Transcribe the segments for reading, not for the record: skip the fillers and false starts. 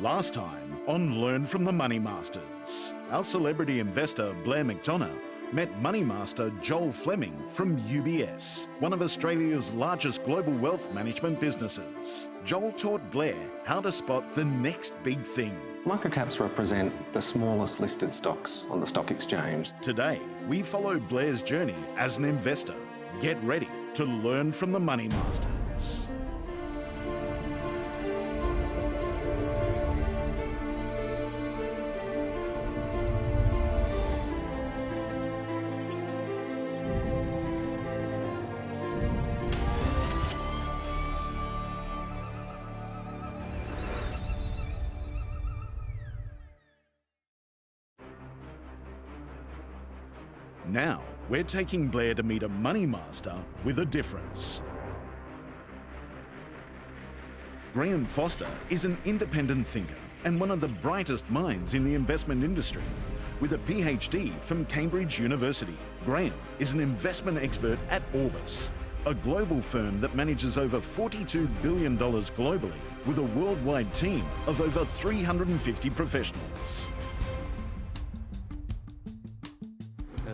Last time on Learn from the Money Masters, our celebrity investor Blair McDonough met money master Joel Fleming from UBS, one of Australia's largest global wealth management businesses. Joel taught Blair how to spot the next big thing. Microcaps represent the smallest listed stocks on the stock exchange. Today, we follow Blair's journey as an investor. Get ready to learn from the money masters. Now, we're taking Blair to meet a money master with a difference. Graeme Forster is an independent thinker and one of the brightest minds in the investment industry. With a PhD from Cambridge University, Graeme is an investment expert at Orbis, a global firm that manages over $42 billion globally with a worldwide team of over 350 professionals.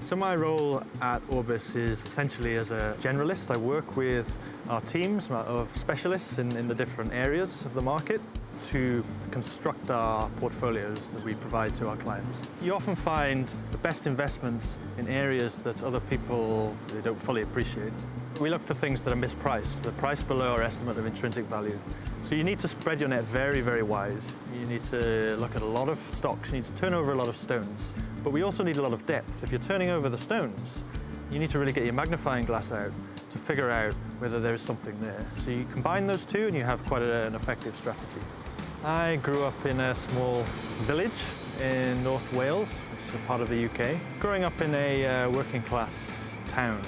So my role at Orbis is essentially as a generalist. I work with our teams of specialists in the different areas of the market to construct our portfolios that we provide to our clients. You often find the best investments in areas that other people they don't fully appreciate. We look for things that are mispriced, the price below our estimate of intrinsic value. So you need to spread your net very, very wide. You need to look at a lot of stocks, you need to turn over a lot of stones. But we also need a lot of depth. If you're turning over the stones, you need to really get your magnifying glass out to figure out whether there is something there. So you combine those two and you have quite an effective strategy. I grew up in a small village in North Wales, which is a part of the UK. Growing up in a working class town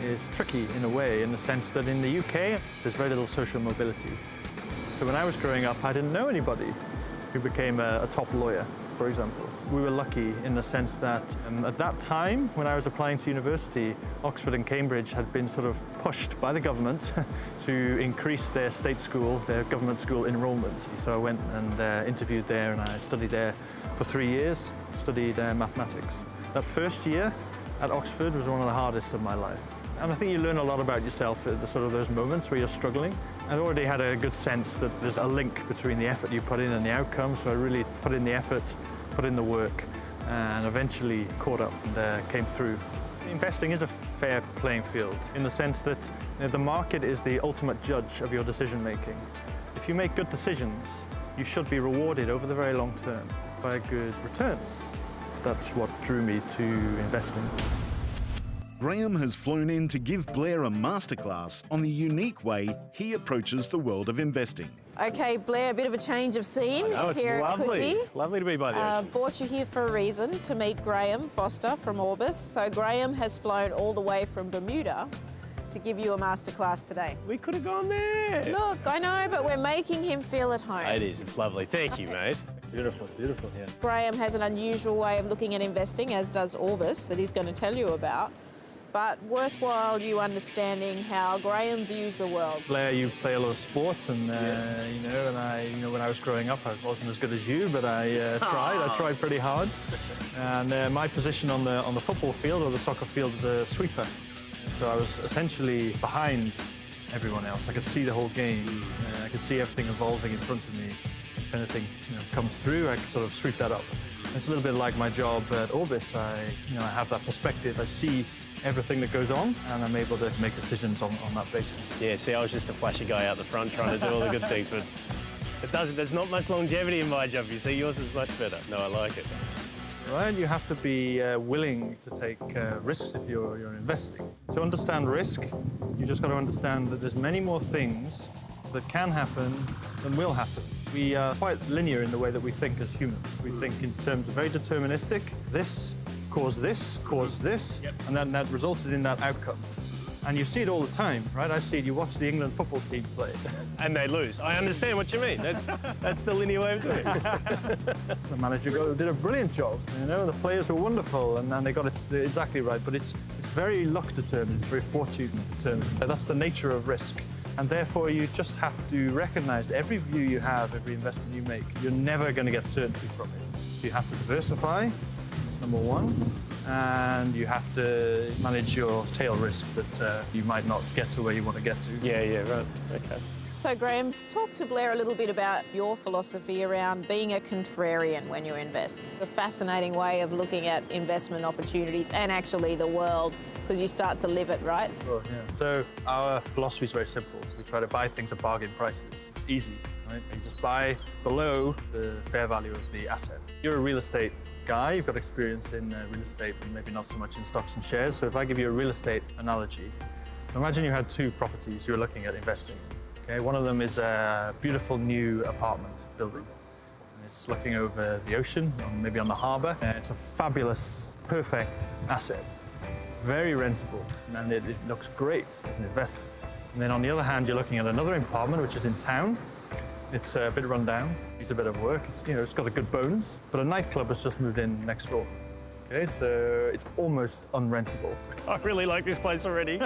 is tricky in a way, in the sense that in the UK, there's very little social mobility. So when I was growing up, I didn't know anybody who became a top lawyer, for example. We were lucky in the sense that at that time, when I was applying to university, Oxford and Cambridge had been sort of pushed by the government to increase their state school, their government school enrollment. So I went and interviewed there, and I studied there for 3 years, studied mathematics. That first year at Oxford was one of the hardest of my life. And I think you learn a lot about yourself at those moments where you're struggling. I'd already had a good sense that there's a link between the effort you put in and the outcome, so I really put in the effort, put in the work, and eventually caught up and came through. Investing is a fair playing field in the sense that the market is the ultimate judge of your decision making. If you make good decisions, you should be rewarded over the very long term by good returns. That's what drew me to investing. Graeme has flown in to give Blair a masterclass on the unique way he approaches the world of investing. Okay, Blair, a bit of a change of scene here at lovely. Lovely to be by the ocean. Brought you here for a reason, to meet Graeme Forster from Orbis. So Graeme has flown all the way from Bermuda to give you a masterclass today. We could have gone there. Look, I know, but we're making him feel at home. It is, it's lovely. Thank you, mate. Beautiful, beautiful, yeah. Graeme has an unusual way of looking at investing, as does Orbis, that he's going to tell you about. But worthwhile you understanding how Graeme views the world. Blair, you play a lot of sports, and when I was growing up, I wasn't as good as you, but I tried. I tried pretty hard. And my position on the football field or the soccer field was a sweeper. So I was essentially behind everyone else. I could see the whole game. I could see everything evolving in front of me. If anything comes through, I could sort of sweep that up. It's a little bit like my job at Orbis. I have that perspective. I see everything that goes on, and I'm able to make decisions on that basis. Yeah, see, I was just a flashy guy out the front trying to do all the good things, but there's not much longevity in my job. You see, yours is much better. No, I like it. Right, you have to be willing to take risks if you're investing. To understand risk, you just got to understand that there's many more things that can happen than will happen. We are quite linear in the way that we think as humans. We think in terms of very deterministic. This caused this, yep. And then that resulted in that outcome. And you see it all the time, right? I see it. You watch the England football team play. And they lose. I understand what you mean. That's the linear way of doing it. The manager did a brilliant job. The players were wonderful, and they got it exactly right. But it's very luck determined. It's very fortune determined. That's the nature of risk. And therefore, you just have to recognize that every view you have, every investment you make, you're never going to get certainty from it. So you have to diversify, that's number one. And you have to manage your tail risk that you might not get to where you want to get to. Yeah, right. Okay. So, Graeme, talk to Blair a little bit about your philosophy around being a contrarian when you invest. It's a fascinating way of looking at investment opportunities and actually the world, because you start to live it, right? Sure, yeah. So our philosophy is very simple. We try to buy things at bargain prices. It's easy, right? You just buy below the fair value of the asset. You're a real estate guy, you've got experience in real estate, but maybe not so much in stocks and shares. So if I give you a real estate analogy, imagine you had two properties you were looking at investing in. Okay, one of them is a beautiful new apartment building. And it's looking over the ocean, or maybe on the harbour. It's a fabulous, perfect asset, very rentable, and it looks great as an investment. And then on the other hand, you're looking at another apartment which is in town. It's a bit run down, needs a bit of work. It's got a good bones, but a nightclub has just moved in next door. Okay, so it's almost unrentable. I really like this place already.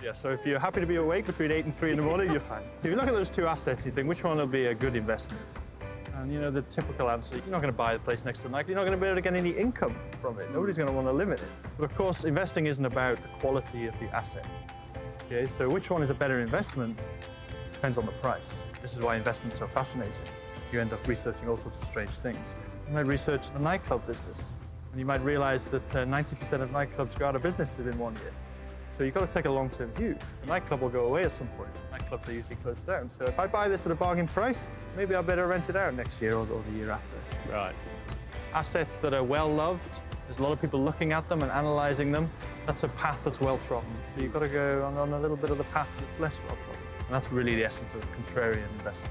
Yeah, so if you're happy to be awake between 8 and 3 in the morning, you're fine. So if you look at those two assets, you think, which one will be a good investment? And the typical answer, you're not going to buy the place next to the nightclub, you're not going to be able to get any income from it. Nobody's going to want to live in it. But of course, investing isn't about the quality of the asset. Okay, so which one is a better investment depends on the price. This is why investment's so fascinating. You end up researching all sorts of strange things. You might research the nightclub business, and you might realize that 90% of nightclubs go out of business within 1 year. So you've got to take a long-term view. The nightclub will go away at some point. Nightclubs are usually closed down. So if I buy this at a bargain price, maybe I better rent it out next year or the year after. Right. Assets that are well-loved, there's a lot of people looking at them and analysing them. That's a path that's well-trodden. So you've got to go on a little bit of the path that's less well-trodden. And that's really the essence of contrarian investing.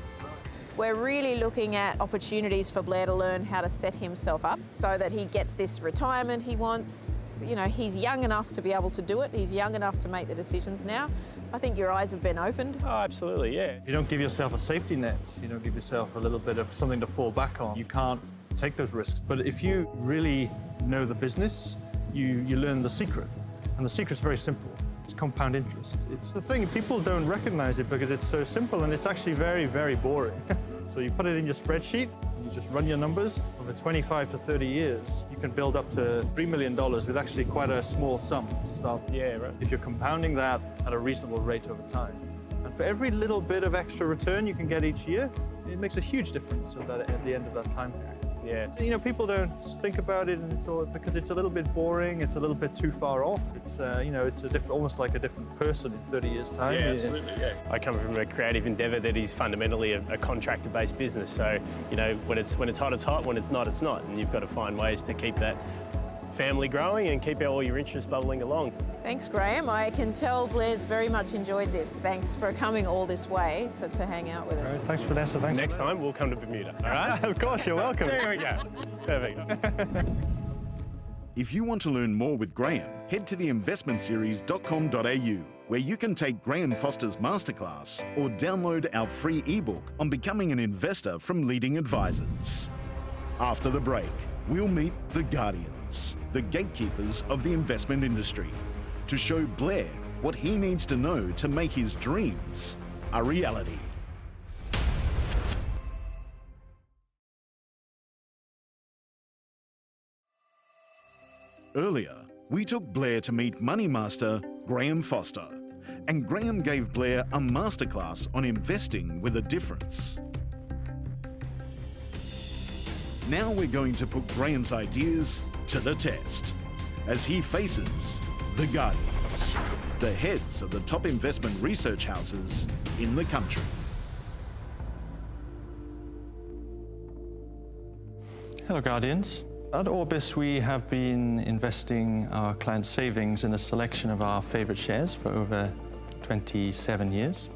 We're really looking at opportunities for Blair to learn how to set himself up so that he gets this retirement he wants. He's young enough to be able to do it. He's young enough to make the decisions now. I think your eyes have been opened. Oh, absolutely, yeah. If you don't give yourself a safety net, you don't give yourself a little bit of something to fall back on, you can't take those risks. But if you really know the business, you learn the secret. And the secret's very simple. It's compound interest. It's the thing, people don't recognize it because it's so simple and it's actually very, very boring. So you put it in your spreadsheet, and you just run your numbers. Over 25 to 30 years, you can build up to $3 million with actually quite a small sum to start. Yeah, right. If you're compounding that at a reasonable rate over time. And for every little bit of extra return you can get each year, it makes a huge difference at the end of that time period. Yeah. So, people don't think about it, and it's all because it's a little bit boring. It's a little bit too far off. It's it's almost like a different person in 30 years' time. Yeah, absolutely. Yeah. I come from a creative endeavour that is fundamentally a contractor-based business. So when it's hot, it's hot. When it's not, it's not. And you've got to find ways to keep that family growing and keep all your interests bubbling along. Thanks, Graeme. I can tell Blair's very much enjoyed this. Thanks for coming all this way to hang out with us. All right, thanks, Vanessa. Thanks. Next time, we'll come to Bermuda, all right? Of course, you're welcome. There we go. Perfect. If you want to learn more with Graeme, head to theinvestmentseries.com.au, where you can take Graeme Foster's masterclass or download our free ebook on becoming an investor from leading advisors. After the break, we'll meet the Guardians, the gatekeepers of the investment industry, to show Blair what he needs to know to make his dreams a reality. Earlier, we took Blair to meet money master Graeme Forster, and Graeme gave Blair a masterclass on investing with a difference. Now we're going to put Graeme's ideas to the test as he faces the Guardians, the heads of the top investment research houses in the country. Hello, Guardians. At Orbis, we have been investing our clients' savings in a selection of our favourite shares for over 27 years.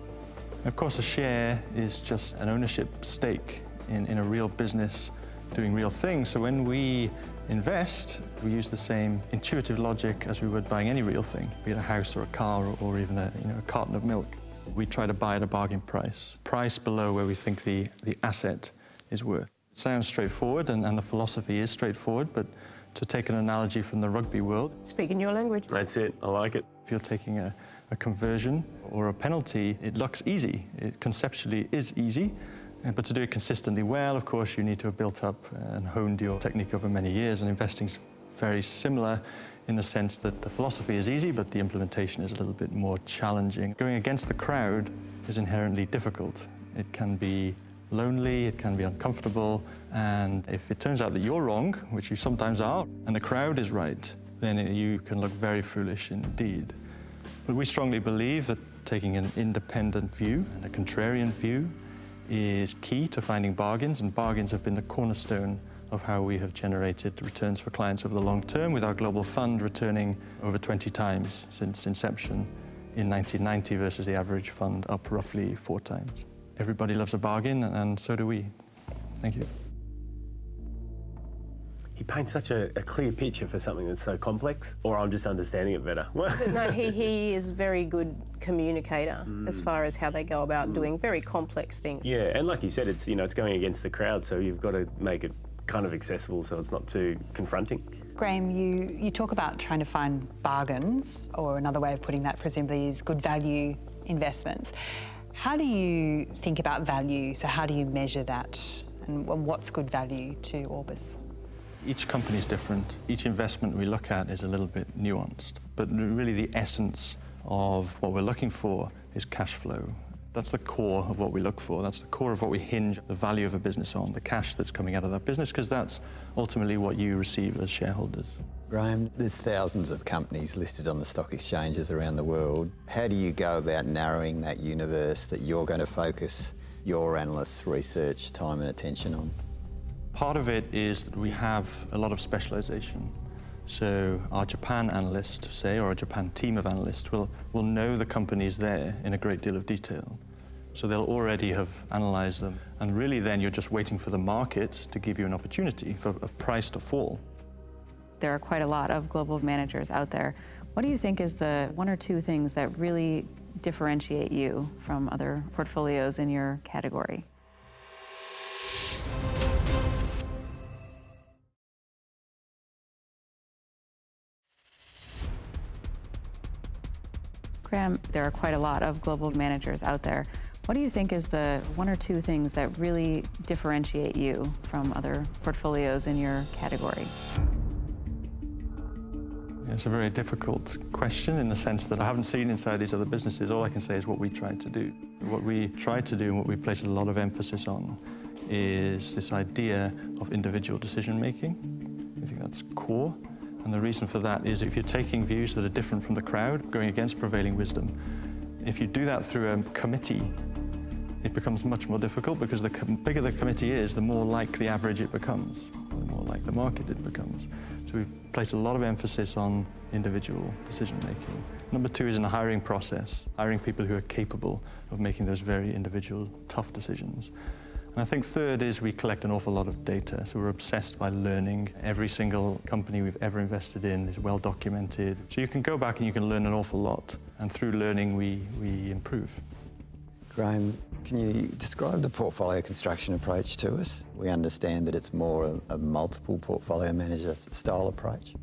Of course, a share is just an ownership stake in a real business doing real things. So when we invest, we use the same intuitive logic as we would buying any real thing, be it a house or a car or even a carton of milk. We try to buy at a bargain price below where we think the asset is worth. It sounds straightforward, and the philosophy is straightforward, but to take an analogy from the rugby world. Speaking your language. That's it. I like it. If you're taking a a conversion or a penalty, it looks easy. It conceptually is easy, but to do it consistently well, of course, you need to have built up and honed your technique over many years, and investing's very similar in the sense that the philosophy is easy, but the implementation is a little bit more challenging. Going against the crowd is inherently difficult. It can be lonely, it can be uncomfortable, and if it turns out that you're wrong, which you sometimes are, and the crowd is right, then you can look very foolish indeed. But we strongly believe that taking an independent view and a contrarian view is key to finding bargains, and bargains have been the cornerstone of how we have generated returns for clients over the long term, with our global fund returning over 20 times since inception in 1990 versus the average fund up roughly 4 times. Everybody loves a bargain, and so do we. Thank you. He paints such a clear picture for something that's so complex, or I'm just understanding it better. No, he is a very good communicator as far as how they go about doing very complex things. Yeah, and like you said, it's it's going against the crowd, so you've got to make it kind of accessible so it's not too confronting. Graeme, you talk about trying to find bargains, or another way of putting that presumably is good value investments. How do you think about value? So how do you measure that, and what's good value to Orbis? Each company is different. Each investment we look at is a little bit nuanced. But really the essence of what we're looking for is cash flow. That's the core of what we look for. That's the core of what we hinge the value of a business on, the cash that's coming out of that business, because that's ultimately what you receive as shareholders. Graeme, there's thousands of companies listed on the stock exchanges around the world. How do you go about narrowing that universe that you're going to focus your analysts' research time and attention on? Part of it is that we have a lot of specialization. So our Japan analyst, say, or a Japan team of analysts will know the companies there in a great deal of detail. So they'll already have analyzed them. And really then you're just waiting for the market to give you an opportunity for a price to fall. There are quite a lot of global managers out there. What do you think is the 1 or 2 things that really differentiate you from other portfolios in your category? Graeme, there are quite a lot of global managers out there. What do you think is the 1 or 2 things that really differentiate you from other portfolios in your category? It's a very difficult question in the sense that I haven't seen inside these other businesses. All I can say is what we tried to do. What we tried to do and what we place a lot of emphasis on is this idea of individual decision-making. I think that's core. And the reason for that is if you're taking views that are different from the crowd, going against prevailing wisdom, if you do that through a committee, it becomes much more difficult because the bigger the committee is, the more like the average it becomes, the more like the market it becomes. So we've placed a lot of emphasis on individual decision-making. Number 2 is in the hiring process, hiring people who are capable of making those very individual, tough decisions. And I think 3rd is we collect an awful lot of data, so we're obsessed by learning. Every single company we've ever invested in is well documented. So you can go back and you can learn an awful lot, and through learning we improve. Graeme, can you describe the portfolio construction approach to us? We understand that it's more a multiple portfolio manager style approach.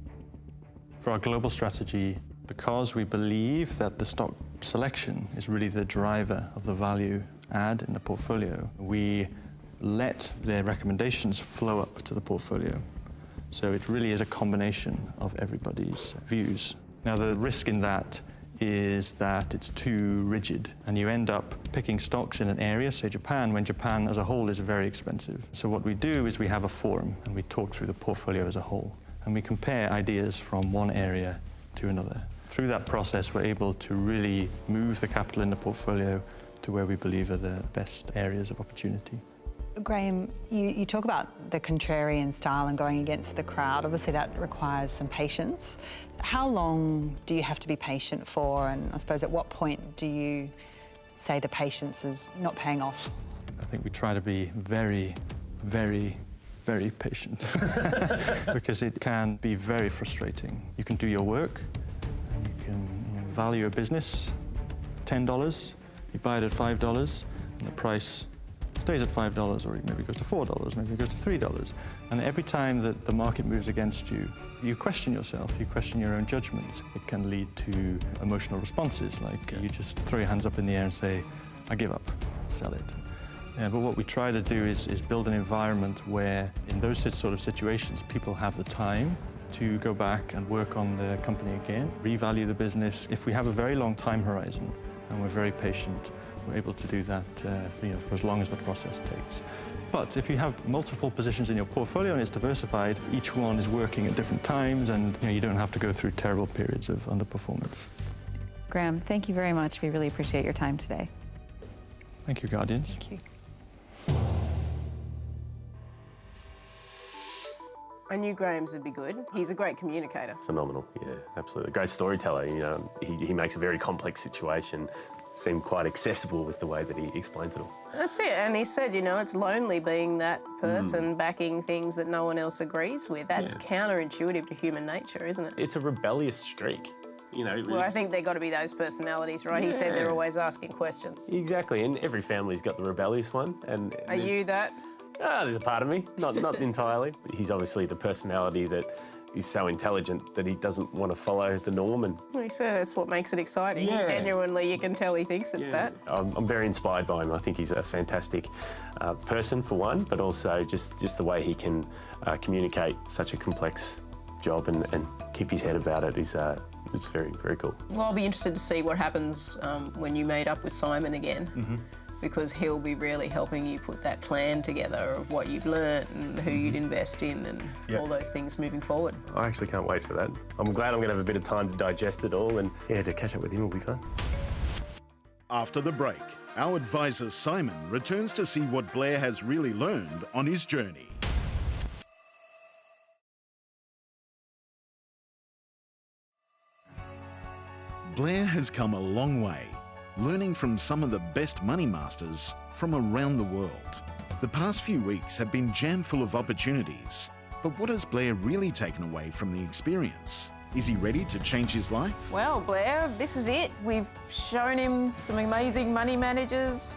For our global strategy, because we believe that the stock selection is really the driver of the value add in the portfolio, we let their recommendations flow up to the portfolio. So it really is a combination of everybody's views. Now the risk in that is that it's too rigid and you end up picking stocks in an area, say Japan, when Japan as a whole is very expensive. So what we do is we have a forum and we talk through the portfolio as a whole and we compare ideas from one area to another. Through that process, we're able to really move the capital in the portfolio to where we believe are the best areas of opportunity. Graeme, you talk about the contrarian style and going against the crowd. Obviously that requires some patience. How long do you have to be patient for, and I suppose at what point do you say the patience is not paying off? I think we try to be very, very, very patient because it can be very frustrating. You can do your work and you can value a business $10, you buy it at $5 and the price stays at $5, or maybe it goes to $4, maybe it goes to $3. And every time that the market moves against you, you question yourself, you question your own judgments. It can lead to emotional responses, like you just throw your hands up in the air and say, I give up, sell it. But what we try to do is build an environment where, in those sort of situations, people have the time to go back and work on the company again, revalue the business. If we have a very long time horizon and we're very patient, we're able to do that for as long as the process takes. But if you have multiple positions in your portfolio and it's diversified, each one is working at different times, and you don't have to go through terrible periods of underperformance. Graeme, thank you very much. We really appreciate your time today. Thank you, Guardians. Thank you. I knew Graham's would be good. He's a great communicator. Phenomenal, yeah, absolutely. Great storyteller. He makes a very complex situation seem quite accessible with the way that he explains it all. That's it. And he said, it's lonely being that person backing things that no one else agrees with. That's counterintuitive to human nature, isn't it? It's a rebellious streak. Well, I think they've got to be those personalities, right? Yeah. He said they're always asking questions. Exactly, and every family's got the rebellious one. And are you that? There's a part of me, not entirely. He's obviously the personality that is so intelligent that he doesn't want to follow the norm. And he said that's what makes it exciting. Yeah. He genuinely, you can tell he thinks it's that. I'm very inspired by him. I think he's a fantastic person, for one, but also just the way he can communicate such a complex job and keep his head about it is it's very, very cool. Well, I'll be interested to see what happens when you meet up with Simon again. Mm-hmm. Because he'll be really helping you put that plan together of what you've learnt and who you'd invest in and all those things moving forward. I actually can't wait for that. I'm glad I'm going to have a bit of time to digest it all, and to catch up with him will be fun. After the break, our advisor Simon returns to see what Blair has really learned on his journey. Blair has come a long way, learning from some of the best money masters from around the world. The past few weeks have been jam full of opportunities, but what has Blair really taken away from the experience? Is he ready to change his life? Well, Blair, this is it. We've shown him some amazing money managers.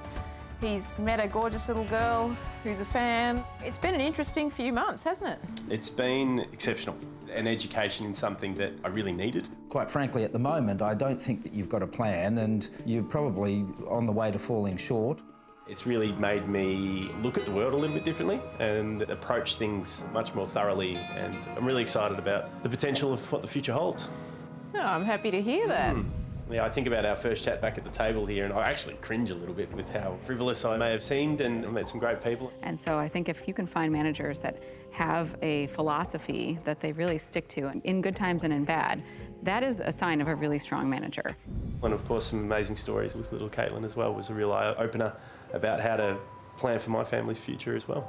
He's met a gorgeous little girl who's a fan. It's been an interesting few months, hasn't it? It's been exceptional. An education in something that I really needed. Quite frankly, at the moment, I don't think that you've got a plan, and you're probably on the way to falling short. It's really made me look at the world a little bit differently and approach things much more thoroughly, and I'm really excited about the potential of what the future holds. Oh, I'm happy to hear that. Yeah, I think about our first chat back at the table here, and I actually cringe a little bit with how frivolous I may have seemed, and I met some great people. And so I think if you can find managers that have a philosophy that they really stick to, in good times and in bad, that is a sign of a really strong manager. And of course, some amazing stories with little Caitlin as well was a real eye-opener about how to plan for my family's future as well.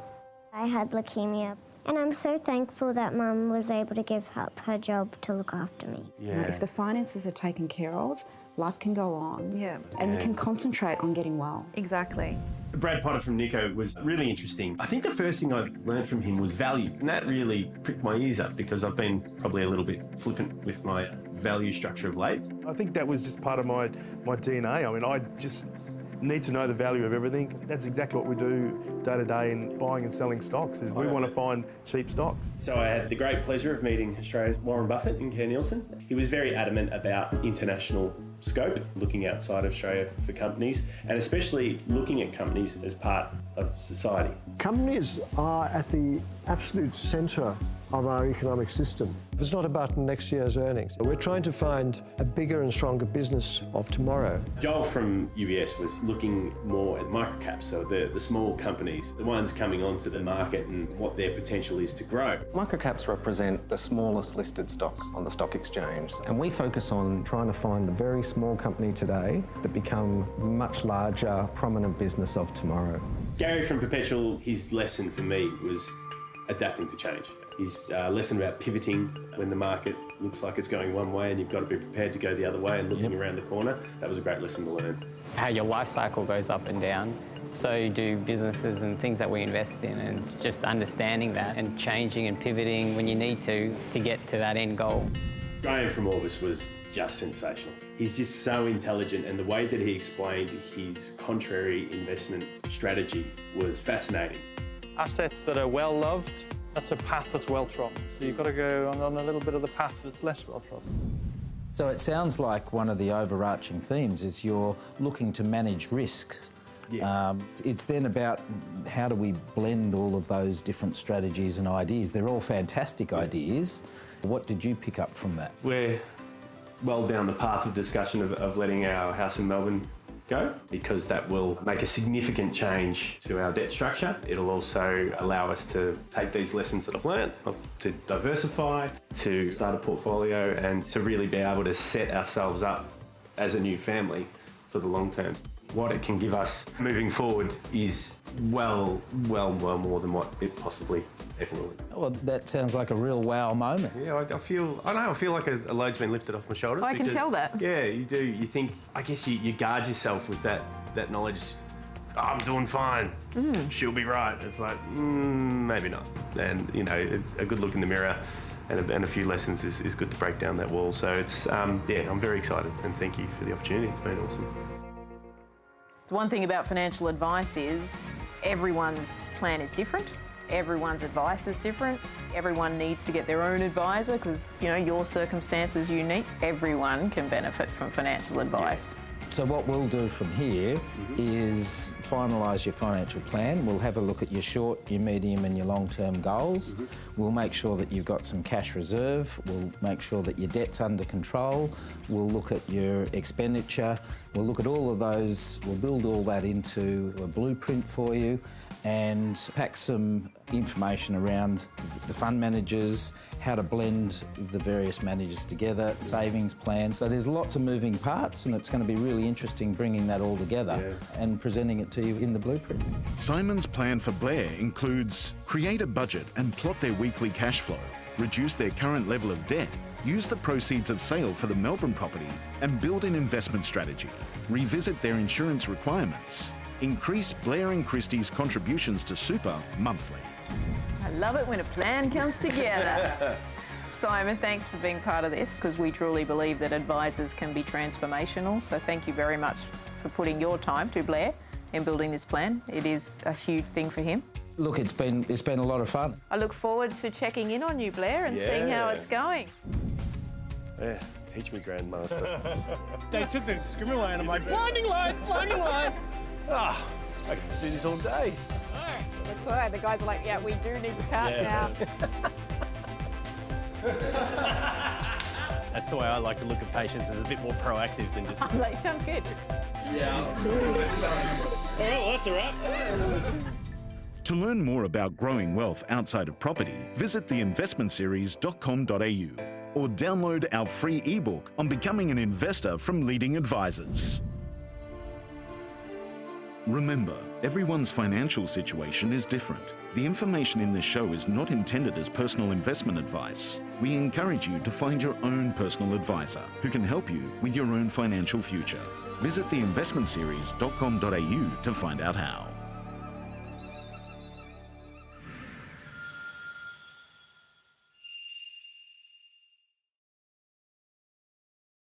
I had leukemia, and I'm so thankful that Mum was able to give up her job to look after me. Yeah. If the finances are taken care of, life can go on. Yeah. And you can concentrate on getting well. Exactly. Brad Potter from Nico was really interesting. I think the first thing I learned from him was values, and that really pricked my ears up because I've been probably a little bit flippant with my value structure of late. I think that was just part of my DNA. I mean, I just need to know the value of everything. That's exactly what we do day to day in buying and selling stocks, is we want to find cheap stocks. So I had the great pleasure of meeting Australia's Warren Buffett and Kerr Nielsen. He was very adamant about international scope, looking outside of Australia for companies, and especially looking at companies as part of society. Companies are at the absolute centre of our economic system. It's not about next year's earnings. We're trying to find a bigger and stronger business of tomorrow. Joel from UBS was looking more at microcaps, so the small companies, the ones coming onto the market and what their potential is to grow. Microcaps represent the smallest listed stocks on the stock exchange, and we focus on trying to find the very small company today that become much larger, prominent business of tomorrow. Gary from Perpetual, his lesson for me was adapting to change. His lesson about pivoting when the market looks like it's going one way and you've got to be prepared to go the other way and looking around the corner, that was a great lesson to learn. How your life cycle goes up and down, so do businesses and things that we invest in, and it's just understanding that and changing and pivoting when you need to get to that end goal. Graeme from Orbis was just sensational. He's just so intelligent, and the way that he explained his contrary investment strategy was fascinating. Assets that are well loved, that's a path that's well trodden. So you've got to go on a little bit of the path that's less well trodden. So it sounds like one of the overarching themes is you're looking to manage risk. Yeah. It's then about how do we blend all of those different strategies and ideas. They're all fantastic ideas. What did you pick up from that? We're well down the path of discussion of letting our house in Melbourne go, because that will make a significant change to our debt structure. It'll also allow us to take these lessons that I've learned, to diversify, to start a portfolio, and to really be able to set ourselves up as a new family for the long term. What it can give us moving forward is well more than what it possibly ever will. Well, that sounds like a real wow moment. Yeah, I feel like a load's been lifted off my shoulders. I can tell that. Yeah, you do. You think, I guess you guard yourself with that knowledge. Oh, I'm doing fine. She'll be right. It's like, maybe not. And, you know, a good look in the mirror and a few lessons is good to break down that wall. So it's, yeah, I'm very excited, and thank you for the opportunity. It's been awesome. The one thing about financial advice is everyone's plan is different. Everyone's advice is different. Everyone needs to get their own advisor because, you know, your circumstance is unique. Everyone can benefit from financial advice. So what we'll do from here is finalise your financial plan. We'll have a look at your short, your medium and your long-term goals. We'll make sure that you've got some cash reserve. We'll make sure that your debt's under control. We'll look at your expenditure. We'll look at all of those. We'll build all that into a blueprint for you and pack some information around the fund managers, how to blend the various managers together, savings plans. So there's lots of moving parts, and it's going to be really interesting bringing that all together and presenting it to you in the blueprint. Simon's plan for Blair includes create a budget and plot their weekly cash flow, reduce their current level of debt, use the proceeds of sale for the Melbourne property, and build an investment strategy, revisit their insurance requirements, increase Blair and Christie's contributions to super monthly. I love it when a plan comes together. Simon, thanks for being part of this, because we truly believe that advisors can be transformational. So thank you very much for putting your time to Blair in building this plan. It is a huge thing for him. Look, it's been a lot of fun. I look forward to checking in on you, Blair, and seeing how it's going. Yeah, teach me, Grandmaster. They took the scribble line and I'm like, blinding lights, blinding lights. I can do this all day. That's right. The guys are like, yeah, we do need to cut now. That's the way I like to look at patients, as a bit more proactive than just... I'm like, sounds good. Yeah. Oh, that's all right. To learn more about growing wealth outside of property, visit theinvestmentseries.com.au or download our free ebook on becoming an investor from leading advisors. Remember, everyone's financial situation is different. The information in this show is not intended as personal investment advice. We encourage you to find your own personal advisor who can help you with your own financial future. Visit theinvestmentseries.com.au to find out how.